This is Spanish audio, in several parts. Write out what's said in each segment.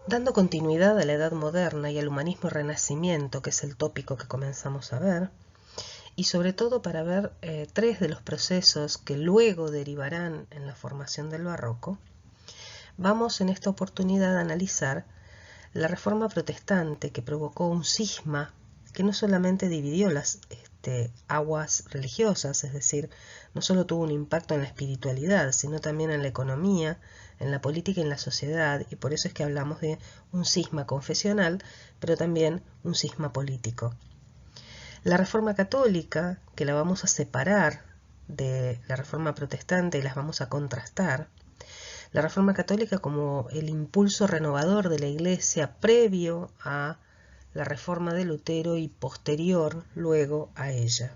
Dando continuidad a la Edad Moderna y al humanismo renacimiento, que es el tópico que comenzamos a ver, y sobre todo para ver tres de los procesos que luego derivarán en la formación del barroco, vamos en esta oportunidad a analizar la Reforma Protestante, que provocó un cisma que no solamente dividió las aguas religiosas, es decir, no solo tuvo un impacto en la espiritualidad, sino también en la economía, en la política y en la sociedad, y por eso es que hablamos de un cisma confesional, pero también un cisma político. La Reforma Católica, que la vamos a separar de la Reforma Protestante y las vamos a contrastar, la Reforma Católica como el impulso renovador de la Iglesia previo a la Reforma de Lutero y posterior luego a ella.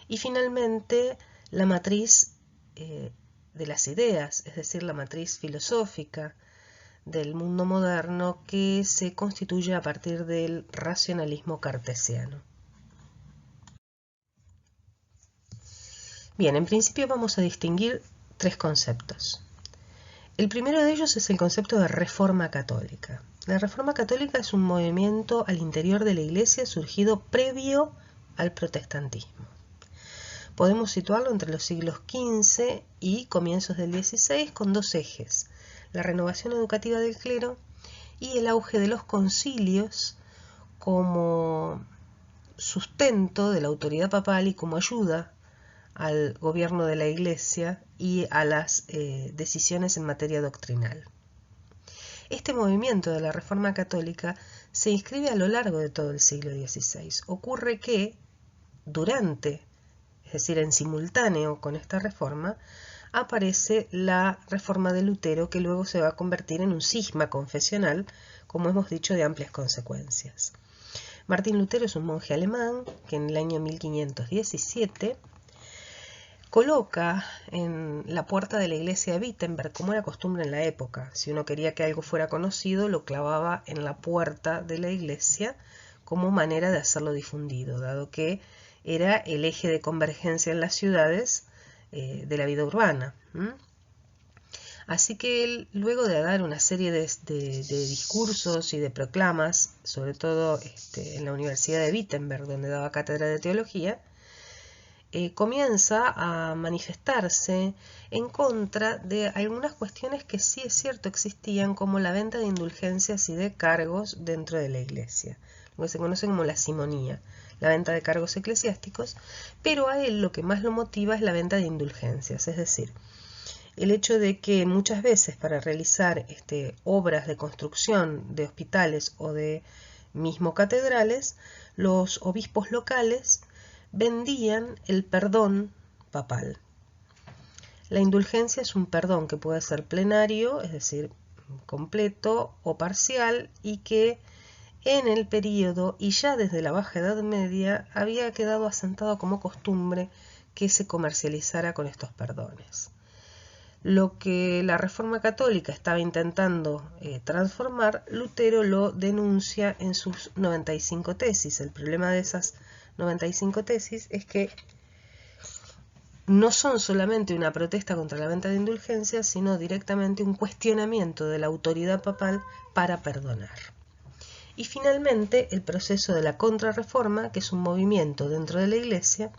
Y finalmente la matriz de las ideas, es decir, la matriz filosófica del mundo moderno que se constituye a partir del racionalismo cartesiano. Bien, en principio vamos a distinguir tres conceptos. El primero de ellos es el concepto de reforma católica. La reforma católica es un movimiento al interior de la Iglesia surgido previo al protestantismo. Podemos situarlo entre los siglos XV y comienzos del XVI con dos ejes: la renovación educativa del clero y el auge de los concilios como sustento de la autoridad papal y como ayuda al gobierno de la Iglesia y a las decisiones en materia doctrinal. Este movimiento de la Reforma Católica se inscribe a lo largo de todo el siglo XVI. Ocurre que durante, es decir, en simultáneo con esta reforma, aparece la Reforma de Lutero, que luego se va a convertir en un cisma confesional, como hemos dicho, de amplias consecuencias. Martín Lutero es un monje alemán que en el año 1517 coloca en la puerta de la iglesia de Wittenberg, como era costumbre en la época. Si uno quería que algo fuera conocido, lo clavaba en la puerta de la iglesia como manera de hacerlo difundido, dado que era el eje de convergencia en las ciudades de la vida urbana. Así que él, luego de dar una serie de discursos y de proclamas, sobre todo en la Universidad de Wittenberg, donde daba cátedra de teología, comienza a manifestarse en contra de algunas cuestiones que sí es cierto existían, como la venta de indulgencias y de cargos dentro de la iglesia, lo que se conoce como la simonía, la venta de cargos eclesiásticos, pero a él lo que más lo motiva es la venta de indulgencias, es decir, el hecho de que muchas veces para realizar obras de construcción de hospitales o de mismo catedrales, los obispos locales vendían el perdón papal. La indulgencia es un perdón que puede ser plenario, es decir, completo o parcial, y que en el período y ya desde la Baja Edad Media había quedado asentado como costumbre que se comercializara con estos perdones. Lo que la Reforma Católica estaba intentando transformar, Lutero lo denuncia en sus 95 tesis. El problema de esas 95 tesis es que no son solamente una protesta contra la venta de indulgencias, sino directamente un cuestionamiento de la autoridad papal para perdonar. Y finalmente el proceso de la Contrarreforma, que es un movimiento dentro de la Iglesia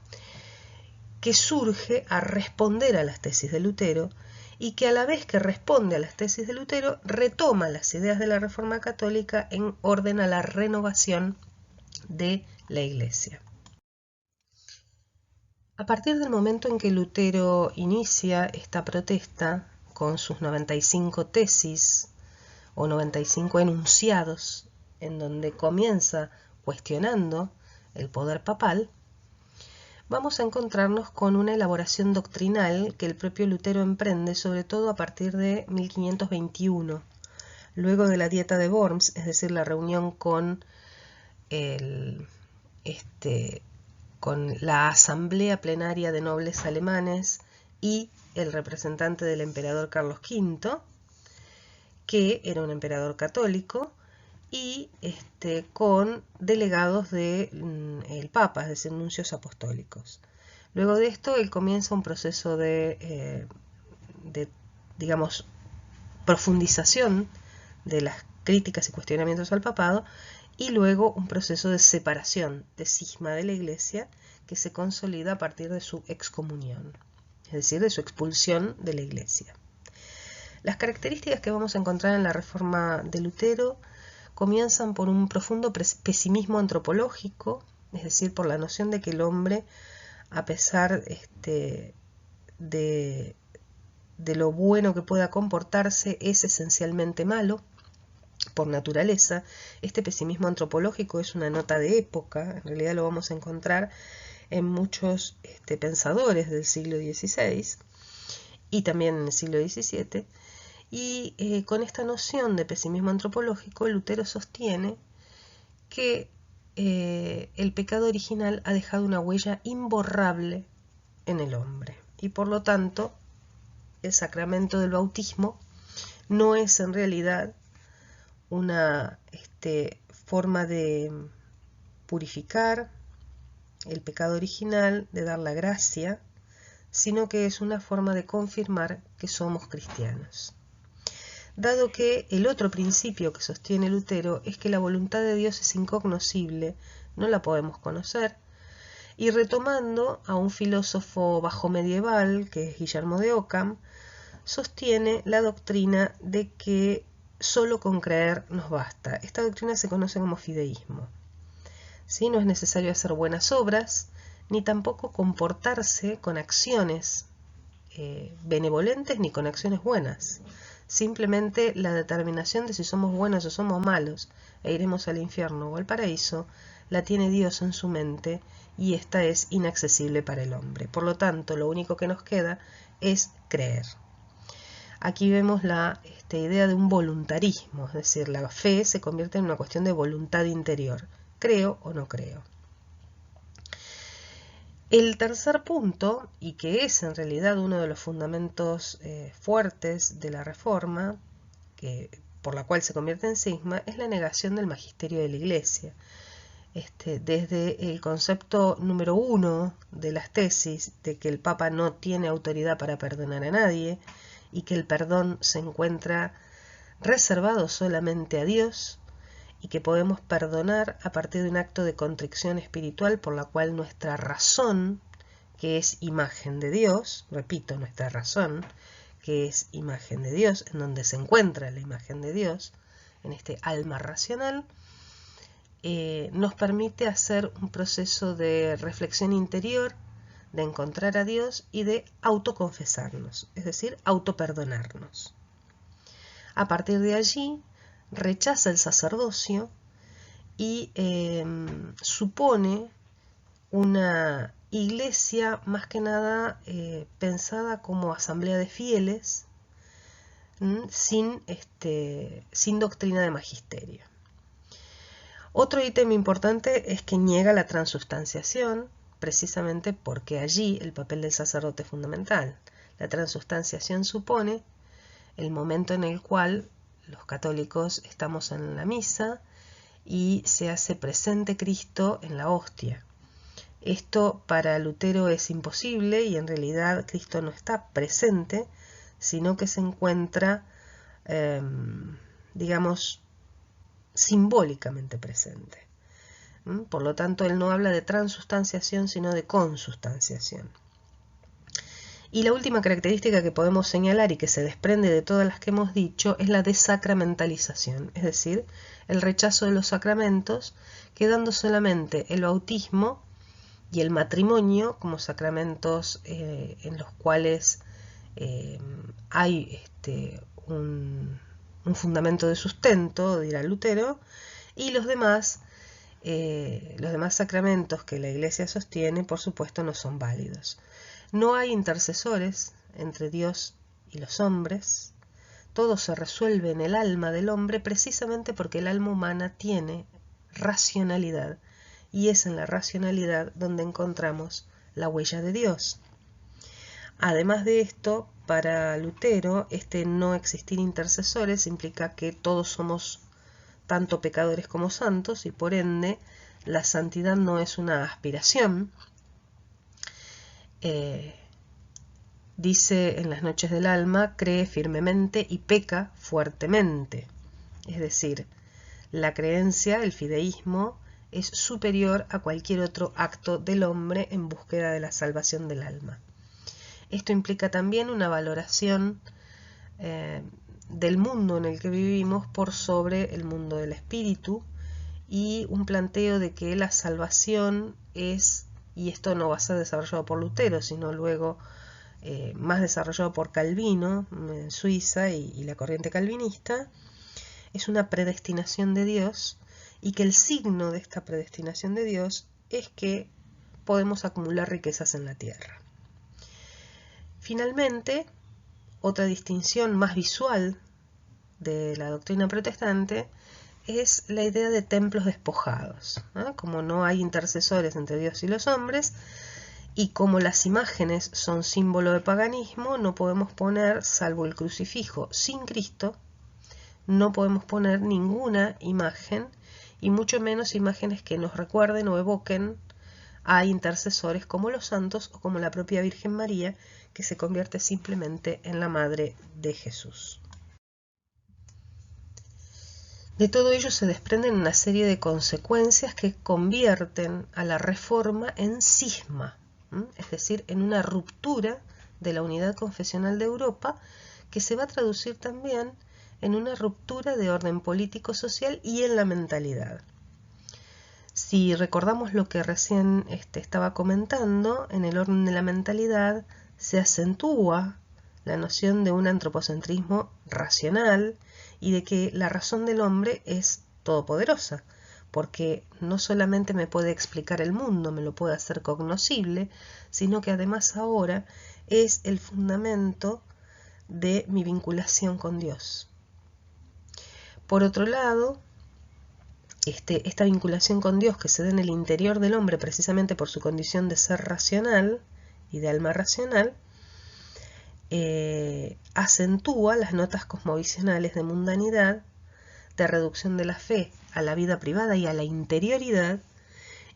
que surge a responder a las tesis de Lutero y que a la vez que responde a las tesis de Lutero retoma las ideas de la Reforma Católica en orden a la renovación de la Iglesia. A partir del momento en que Lutero inicia esta protesta con sus 95 tesis o 95 enunciados, en donde comienza cuestionando el poder papal, vamos a encontrarnos con una elaboración doctrinal que el propio Lutero emprende, sobre todo a partir de 1521, luego de la Dieta de Worms, es decir, la reunión con con la asamblea plenaria de nobles alemanes y el representante del emperador Carlos V, que era un emperador católico, y con delegados del Papa, es decir, nuncios apostólicos. Luego de esto, él comienza un proceso de digamos, profundización de las críticas y cuestionamientos al papado, y luego un proceso de separación, de cisma de la Iglesia, que se consolida a partir de su excomunión, es decir, de su expulsión de la Iglesia. Las características que vamos a encontrar en la Reforma de Lutero comienzan por un profundo pesimismo antropológico, es decir, por la noción de que el hombre, a pesar de lo bueno que pueda comportarse, es esencialmente malo por naturaleza. Este pesimismo antropológico es una nota de época, en realidad lo vamos a encontrar en muchos pensadores del siglo XVI y también en el siglo XVII, y con esta noción de pesimismo antropológico, Lutero sostiene que el pecado original ha dejado una huella imborrable en el hombre, y por lo tanto el sacramento del bautismo no es en realidad una forma de purificar el pecado original, de dar la gracia, sino que es una forma de confirmar que somos cristianos. Dado que el otro principio que sostiene Lutero es que la voluntad de Dios es incognoscible, no la podemos conocer, y retomando a un filósofo bajomedieval, que es Guillermo de Ockham, sostiene la doctrina de que solo con creer nos basta. Esta doctrina se conoce como fideísmo. ¿Sí? No es necesario hacer buenas obras, ni tampoco comportarse con acciones benevolentes ni con acciones buenas. Simplemente la determinación de si somos buenos o somos malos e iremos al infierno o al paraíso la tiene Dios en su mente, y esta es inaccesible para el hombre. Por lo tanto, lo único que nos queda es creer. Aquí vemos la idea de un voluntarismo, es decir, la fe se convierte en una cuestión de voluntad interior. ¿Creo o no creo? El tercer punto, y que es en realidad uno de los fundamentos fuertes de la Reforma, por la cual se convierte en cisma, es la negación del magisterio de la Iglesia. Desde el concepto número 1 de las tesis, de que el Papa no tiene autoridad para perdonar a nadie, y que el perdón se encuentra reservado solamente a Dios, y que podemos perdonar a partir de un acto de contrición espiritual por la cual nuestra razón, que es imagen de Dios, repito, nuestra razón, que es imagen de Dios, en donde se encuentra la imagen de Dios, en este alma racional, nos permite hacer un proceso de reflexión interior, de encontrar a Dios y de autoconfesarnos, es decir, autoperdonarnos. A partir de allí, rechaza el sacerdocio y supone una iglesia más que nada pensada como asamblea de fieles, sin doctrina de magisterio. Otro ítem importante es que niega la transustanciación, precisamente porque allí el papel del sacerdote es fundamental. La transustanciación supone el momento en el cual los católicos estamos en la misa y se hace presente Cristo en la hostia. Esto para Lutero es imposible, y en realidad Cristo no está presente, sino que se encuentra, digamos, simbólicamente presente. Por lo tanto, él no habla de transustanciación, sino de consustanciación. Y la última característica que podemos señalar y que se desprende de todas las que hemos dicho es la desacramentalización, es decir, el rechazo de los sacramentos, quedando solamente el bautismo y el matrimonio como sacramentos en los cuales hay un fundamento de sustento, dirá Lutero, y los demás sacramentos que la Iglesia sostiene, por supuesto, no son válidos. No hay intercesores entre Dios y los hombres. Todo se resuelve en el alma del hombre, precisamente porque el alma humana tiene racionalidad, y es en la racionalidad donde encontramos la huella de Dios. Además de esto, para Lutero, no existir intercesores implica que todos somos tanto pecadores como santos, y por ende la santidad no es una aspiración. Dice en las Noches del Alma, cree firmemente y peca fuertemente. Es decir, la creencia, el fideísmo, es superior a cualquier otro acto del hombre en búsqueda de la salvación del alma. Esto implica también una valoración del mundo en el que vivimos por sobre el mundo del espíritu, y un planteo de que la salvación es, y esto no va a ser desarrollado por Lutero, sino luego más desarrollado por Calvino en Suiza y la corriente calvinista, es una predestinación de Dios, y que el signo de esta predestinación de Dios es que podemos acumular riquezas en la tierra. Finalmente, otra distinción más visual de la doctrina protestante es la idea de templos despojados, ¿no? Como no hay intercesores entre Dios y los hombres, y como las imágenes son símbolo de paganismo, no podemos poner, salvo el crucifijo sin Cristo, no podemos poner ninguna imagen, y mucho menos imágenes que nos recuerden o evoquen a intercesores como los santos o como la propia Virgen María, que se convierte simplemente en la madre de Jesús. De todo ello se desprenden una serie de consecuencias que convierten a la Reforma en cisma, es decir, en una ruptura de la unidad confesional de Europa, que se va a traducir también en una ruptura de orden político-social y en la mentalidad. Si recordamos lo que recién estaba comentando, en el orden de la mentalidad se acentúa la noción de un antropocentrismo racional y de que la razón del hombre es todopoderosa, porque no solamente me puede explicar el mundo, me lo puede hacer cognoscible, sino que además ahora es el fundamento de mi vinculación con Dios. Por otro lado, esta vinculación con Dios que se da en el interior del hombre precisamente por su condición de ser racional y de alma racional, acentúa las notas cosmovisionales de mundanidad, de reducción de la fe a la vida privada y a la interioridad,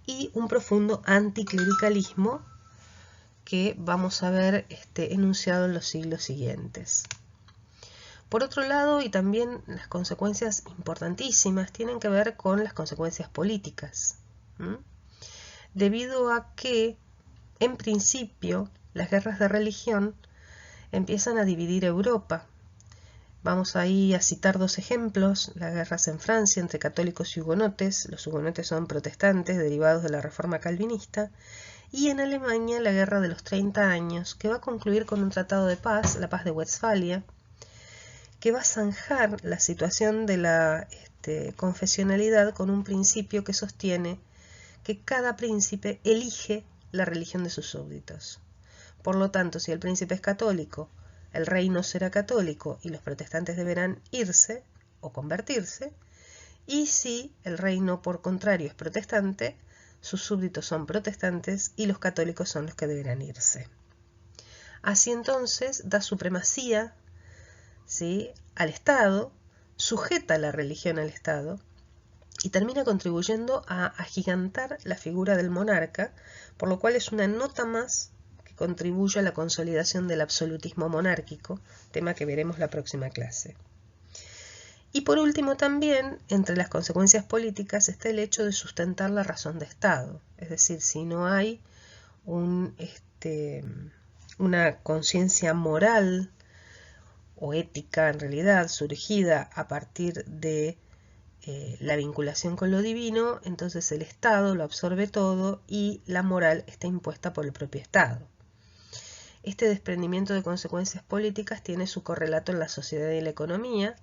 y un profundo anticlericalismo que vamos a ver enunciado en los siglos siguientes. Por otro lado, y también las consecuencias importantísimas tienen que ver con las consecuencias políticas, debido a que, en principio, las guerras de religión empiezan a dividir Europa. Vamos ahí a citar dos ejemplos: las guerras en Francia entre católicos y hugonotes, los hugonotes son protestantes derivados de la reforma calvinista, y en Alemania la guerra de los 30 años, que va a concluir con un tratado de paz, la paz de Westfalia, que va a zanjar la situación de la confesionalidad con un principio que sostiene que cada príncipe elige la religión de sus súbditos. Por lo tanto, si el príncipe es católico, el reino será católico y los protestantes deberán irse o convertirse, y si el reino por contrario es protestante, sus súbditos son protestantes y los católicos son los que deberán irse. Así entonces da supremacía, ¿sí?, al Estado, sujeta la religión al Estado y termina contribuyendo a agigantar la figura del monarca, por lo cual es una nota más que contribuye a la consolidación del absolutismo monárquico, tema que veremos la próxima clase. Y por último también, entre las consecuencias políticas, está el hecho de sustentar la razón de Estado, es decir, si no hay una conciencia moral o ética en realidad surgida a partir de la vinculación con lo divino, entonces el Estado lo absorbe todo y la moral está impuesta por el propio Estado. Este desprendimiento de consecuencias políticas tiene su correlato en la sociedad y la economía,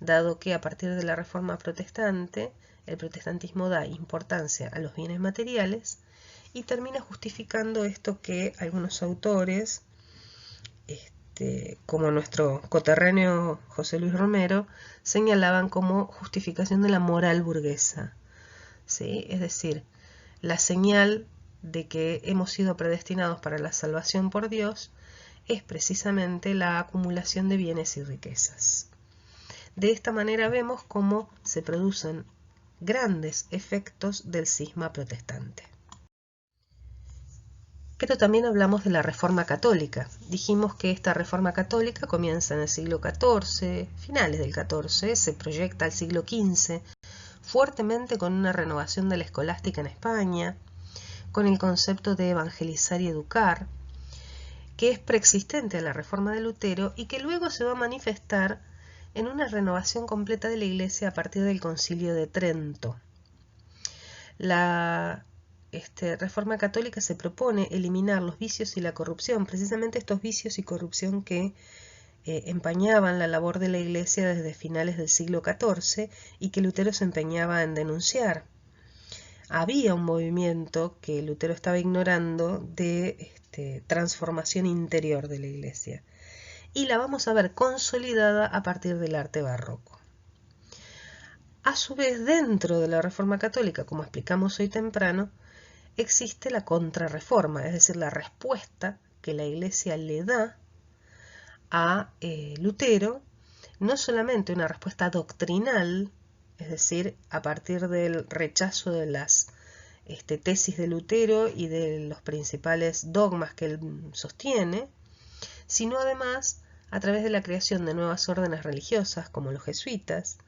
dado que a partir de la Reforma protestante, el protestantismo da importancia a los bienes materiales y termina justificando esto que algunos autores, como nuestro coterráneo José Luis Romero, señalaban como justificación de la moral burguesa, ¿sí? Es decir, la señal de que hemos sido predestinados para la salvación por Dios es precisamente la acumulación de bienes y riquezas. De esta manera vemos cómo se producen grandes efectos del cisma protestante. Pero también hablamos de la Reforma Católica. Dijimos que esta Reforma Católica comienza en el siglo XIV, finales del XIV, se proyecta al siglo XV, fuertemente con una renovación de la escolástica en España, con el concepto de evangelizar y educar, que es preexistente a la Reforma de Lutero y que luego se va a manifestar en una renovación completa de la Iglesia a partir del Concilio de Trento. La Reforma Católica se propone eliminar los vicios y la corrupción, precisamente estos vicios y corrupción que empañaban la labor de la Iglesia desde finales del siglo XIV y que Lutero se empeñaba en denunciar. Había un movimiento que Lutero estaba ignorando de transformación interior de la Iglesia y la vamos a ver consolidada a partir del arte barroco. A su vez, dentro de la Reforma Católica, como explicamos hoy temprano, existe la contrarreforma, es decir, la respuesta que la Iglesia le da a Lutero, no solamente una respuesta doctrinal, es decir, a partir del rechazo de las tesis de Lutero y de los principales dogmas que él sostiene, sino además a través de la creación de nuevas órdenes religiosas como los jesuitas,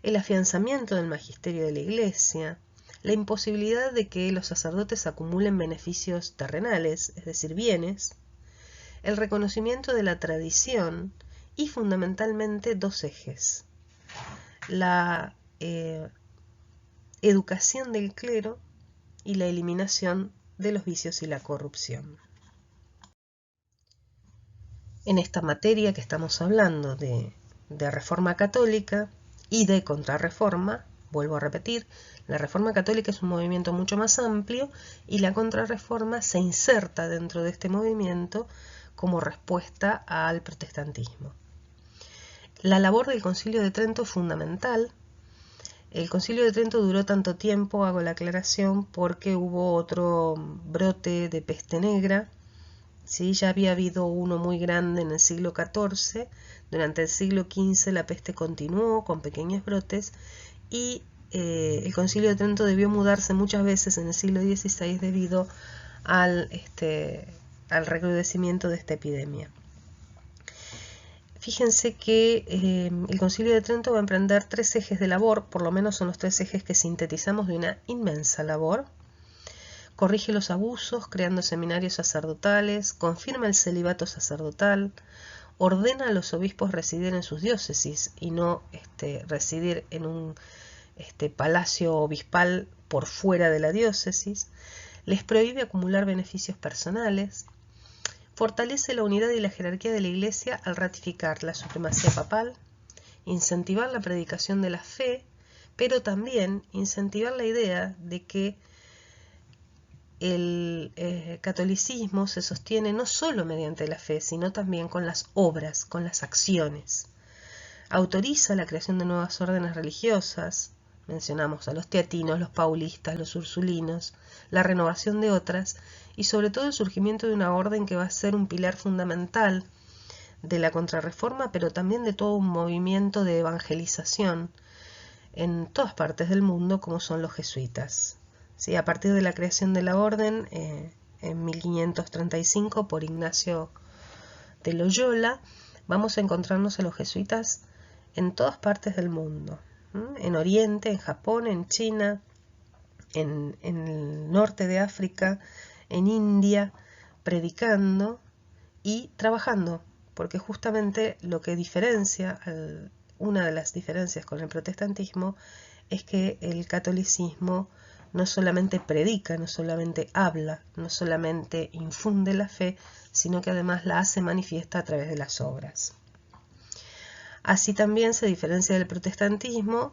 el afianzamiento del magisterio de la Iglesia, la imposibilidad de que los sacerdotes acumulen beneficios terrenales, es decir, bienes, el reconocimiento de la tradición y fundamentalmente dos ejes: la educación del clero y la eliminación de los vicios y la corrupción. En esta materia que estamos hablando de Reforma Católica y de Contrarreforma, vuelvo a repetir, la Reforma Católica es un movimiento mucho más amplio y la Contrarreforma se inserta dentro de este movimiento como respuesta al protestantismo. La labor del Concilio de Trento es fundamental. El Concilio de Trento duró tanto tiempo, hago la aclaración, porque hubo otro brote de peste negra. ¿Sí? Ya había habido uno muy grande en el siglo XIV, durante el siglo XV la peste continuó con pequeños brotes y el Concilio de Trento debió mudarse muchas veces en el siglo XVI debido al recrudecimiento de esta epidemia. Fíjense que el Concilio de Trento va a emprender tres ejes de labor, por lo menos son los tres ejes que sintetizamos de una inmensa labor. Corrige los abusos, creando seminarios sacerdotales, confirma el celibato sacerdotal, ordena a los obispos residir en sus diócesis y no residir en un palacio obispal por fuera de la diócesis, les prohíbe acumular beneficios personales, fortalece la unidad y la jerarquía de la Iglesia al ratificar la supremacía papal, incentivar la predicación de la fe, pero también incentivar la idea de que el catolicismo se sostiene no solo mediante la fe, sino también con las obras, con las acciones. Autoriza la creación de nuevas órdenes religiosas, mencionamos a los teatinos, los paulistas, los ursulinos, la renovación de otras y sobre todo el surgimiento de una orden que va a ser un pilar fundamental de la Contrarreforma, pero también de todo un movimiento de evangelización en todas partes del mundo, como son los jesuitas. ¿Sí? A partir de la creación de la orden en 1535 por Ignacio de Loyola, vamos a encontrarnos a los jesuitas en todas partes del mundo, en Oriente, en Japón, en China, en el norte de África, en India, predicando y trabajando, porque justamente lo que diferencia, una de las diferencias con el protestantismo, es que el catolicismo no solamente predica, no solamente habla, no solamente infunde la fe, sino que además la hace manifiesta a través de las obras. Así también se diferencia del protestantismo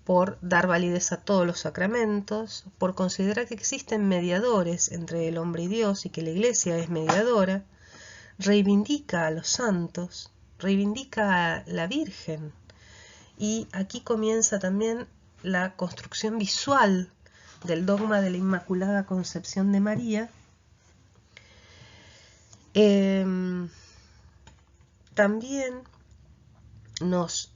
por dar validez a todos los sacramentos, por considerar que existen mediadores entre el hombre y Dios y que la Iglesia es mediadora, reivindica a los santos, reivindica a la Virgen. Y aquí comienza también la construcción visual del dogma de la Inmaculada Concepción de María. También nos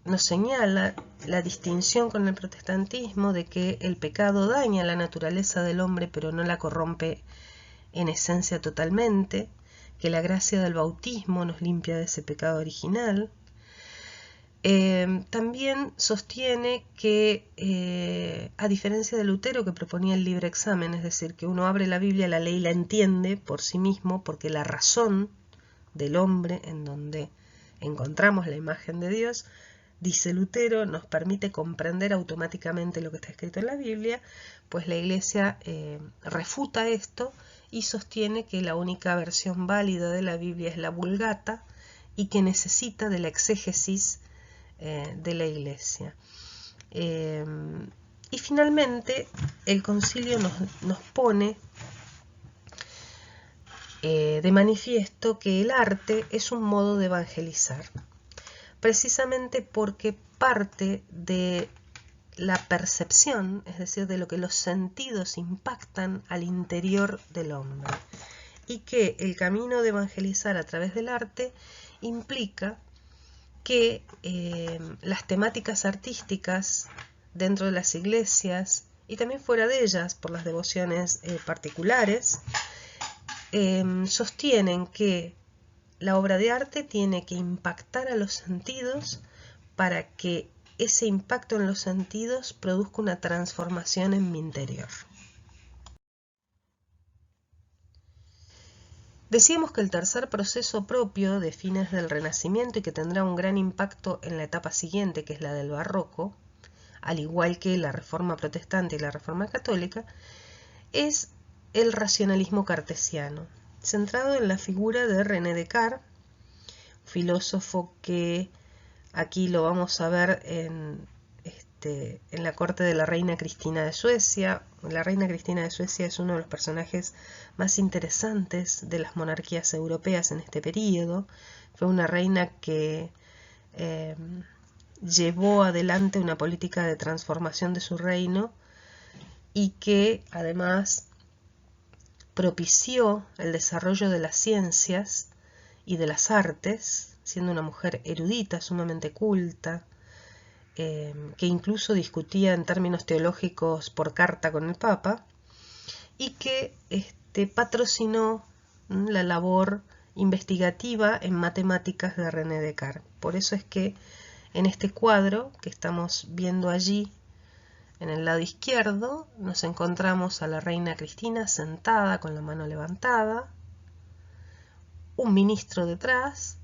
nos señala la distinción con el protestantismo de que el pecado daña la naturaleza del hombre pero no la corrompe en esencia totalmente, que la gracia del bautismo nos limpia de ese pecado original. También sostiene que, a diferencia de Lutero, que proponía el libre examen, es decir, que uno abre la Biblia, la ley la entiende por sí mismo, porque la razón del hombre, en donde encontramos la imagen de Dios, dice Lutero, nos permite comprender automáticamente lo que está escrito en la Biblia, pues la Iglesia refuta esto y sostiene que la única versión válida de la Biblia es la Vulgata y que necesita de la exégesis de la Iglesia. Y finalmente el concilio nos pone de manifiesto que el arte es un modo de evangelizar, precisamente porque parte de la percepción, es decir, de lo que los sentidos impactan al interior del hombre, y que el camino de evangelizar a través del arte implica que las temáticas artísticas dentro de las iglesias y también fuera de ellas por las devociones particulares sostienen que la obra de arte tiene que impactar a los sentidos para que ese impacto en los sentidos produzca una transformación en mi interior. Decíamos que el tercer proceso propio de fines del Renacimiento y que tendrá un gran impacto en la etapa siguiente, que es la del Barroco, al igual que la Reforma Protestante y la Reforma Católica, es el racionalismo cartesiano, centrado en la figura de René Descartes, filósofo que aquí lo vamos a ver en la corte de la reina Cristina de Suecia. La reina Cristina de Suecia es uno de los personajes más interesantes de las monarquías europeas en este periodo. Fue una reina que llevó adelante una política de transformación de su reino y que además propició el desarrollo de las ciencias y de las artes, siendo una mujer erudita, sumamente culta, que incluso discutía en términos teológicos por carta con el Papa, y que patrocinó la labor investigativa en matemáticas de René Descartes. Por eso es que en este cuadro que estamos viendo allí, en el lado izquierdo, nos encontramos a la reina Cristina sentada con la mano levantada, un ministro detrás,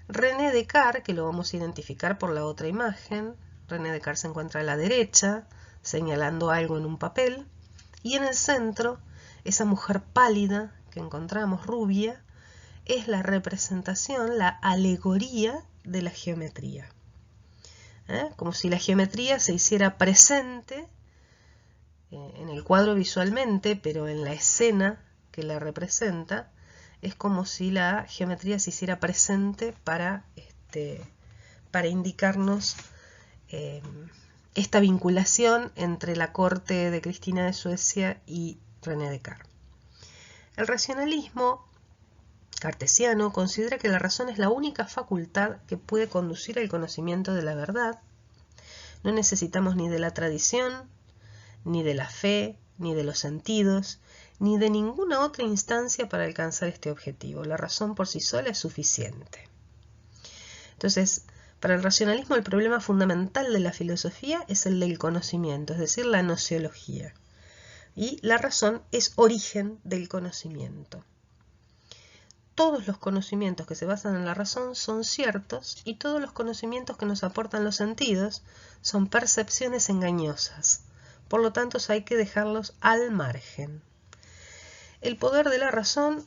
René Descartes, que lo vamos a identificar por la otra imagen. René Descartes se encuentra a la derecha, señalando algo en un papel, y en el centro, esa mujer pálida que encontramos, rubia, es la representación, la alegoría de la geometría. Como si la geometría se hiciera presente en el cuadro visualmente, pero en la escena que la representa, es como si la geometría se hiciera presente para indicarnos esta vinculación entre la corte de Cristina de Suecia y René Descartes. El racionalismo cartesiano considera que la razón es la única facultad que puede conducir al conocimiento de la verdad. No necesitamos ni de la tradición, ni de la fe, ni de los sentidos, ni de ninguna otra instancia para alcanzar este objetivo. La razón por sí sola es suficiente. Entonces, para el racionalismo el problema fundamental de la filosofía es el del conocimiento, es decir, la nociología. Y la razón es origen del conocimiento. Todos los conocimientos que se basan en la razón son ciertos y todos los conocimientos que nos aportan los sentidos son percepciones engañosas. Por lo tanto, hay que dejarlos al margen. El poder de la razón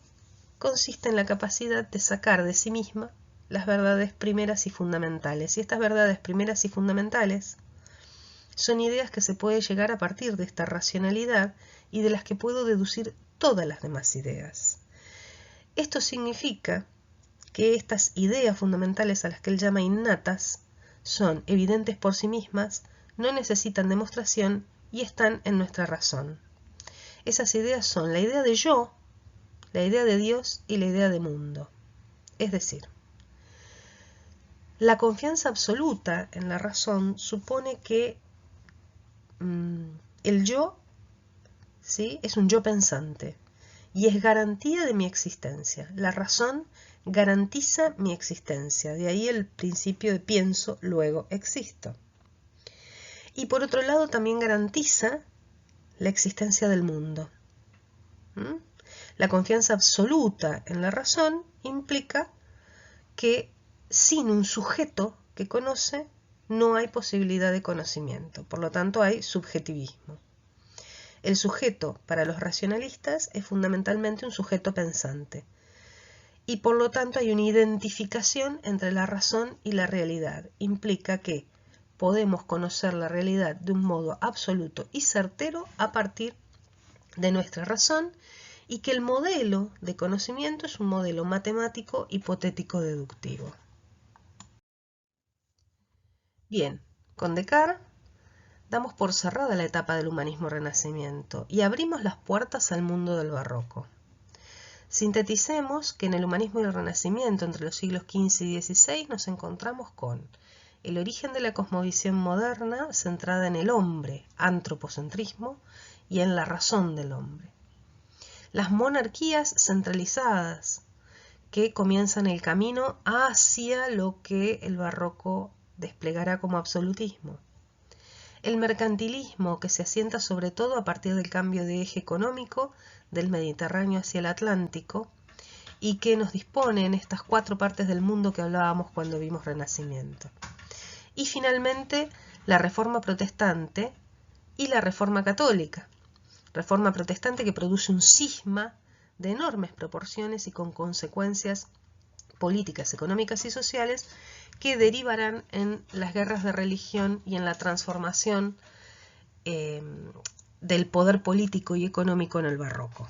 consiste en la capacidad de sacar de sí misma las verdades primeras y fundamentales. Y estas verdades primeras y fundamentales son ideas que se puede llegar a partir de esta racionalidad y de las que puedo deducir todas las demás ideas. Esto significa que estas ideas fundamentales, a las que él llama innatas, son evidentes por sí mismas, no necesitan demostración y están en nuestra razón. Esas ideas son la idea de yo, la idea de Dios y la idea de mundo. Es decir, La confianza absoluta en la razón supone que el yo, ¿sí?, es un yo pensante y es garantía de mi existencia. La razón garantiza mi existencia, de ahí el principio de pienso, luego existo. Y por otro lado también garantiza la existencia del mundo. La confianza absoluta en la razón implica que sin un sujeto que conoce no hay posibilidad de conocimiento, por lo tanto hay subjetivismo. El sujeto para los racionalistas es fundamentalmente un sujeto pensante y por lo tanto hay una identificación entre la razón y la realidad. Implica que podemos conocer la realidad de un modo absoluto y certero a partir de nuestra razón y que el modelo de conocimiento es un modelo matemático hipotético deductivo. Bien, con Descartes damos por cerrada la etapa del humanismo-renacimiento y abrimos las puertas al mundo del barroco. Sinteticemos que en el humanismo y el renacimiento entre los siglos XV y XVI nos encontramos con el origen de la cosmovisión moderna centrada en el hombre, antropocentrismo, y en la razón del hombre. Las monarquías centralizadas que comienzan el camino hacia lo que el barroco desplegará como absolutismo. El mercantilismo que se asienta sobre todo a partir del cambio de eje económico del Mediterráneo hacia el Atlántico y que nos dispone en estas 4 partes del mundo que hablábamos cuando vimos Renacimiento. Y finalmente la Reforma Protestante y la Reforma Católica. Reforma Protestante que produce un cisma de enormes proporciones y con consecuencias políticas, económicas y sociales que derivarán en las guerras de religión y en la transformación del poder político y económico en el barroco.